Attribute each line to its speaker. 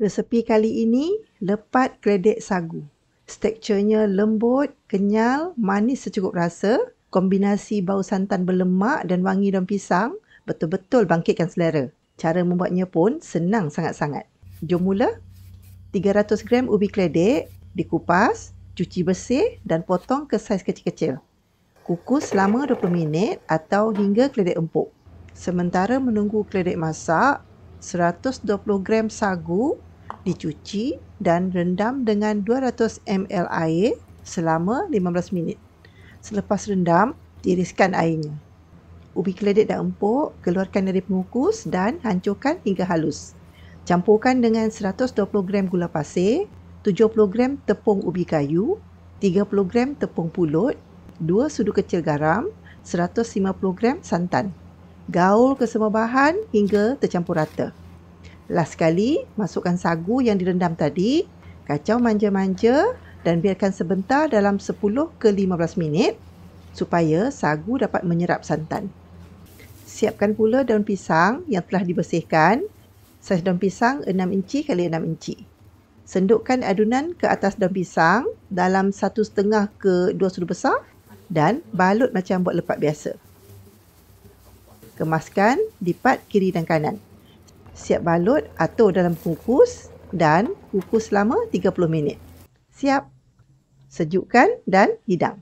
Speaker 1: Resepi kali ini, lepat keledek sagu. Teksturnya lembut, kenyal, manis secukup rasa. Kombinasi bau santan berlemak dan wangi daun pisang betul-betul bangkitkan selera. Cara membuatnya pun senang sangat-sangat. Jom mula. 300 gram ubi keledek dikupas, cuci bersih dan potong ke saiz kecil-kecil. Kukus selama 20 minit atau hingga keledek empuk. Sementara menunggu keledek masak, 120 gram sagu dicuci dan rendam dengan 200 ml air selama 15 minit. Selepas rendam, tiriskan airnya. Ubi keledek dah empuk, keluarkan dari pengukus dan hancurkan hingga halus. Campurkan dengan 120 gram gula pasir, 70 gram tepung ubi kayu, 30 gram tepung pulut, 2 sudu kecil garam, 150 gram santan. Gaul ke semua bahan hingga tercampur rata. Last sekali, masukkan sagu yang direndam tadi, kacau manja-manja dan biarkan sebentar dalam 10 ke 15 minit supaya sagu dapat menyerap santan. Siapkan pula daun pisang yang telah dibersihkan. Saiz daun pisang 6 inci x 6 inci. Sendukkan adunan ke atas daun pisang dalam 1,5 ke 2 sudu besar dan balut macam buat lepat biasa. Kemaskan, lipat kiri dan kanan. Siap balut, atur dalam pengukus dan kukus selama 30 minit. Siap. Sejukkan dan hidang.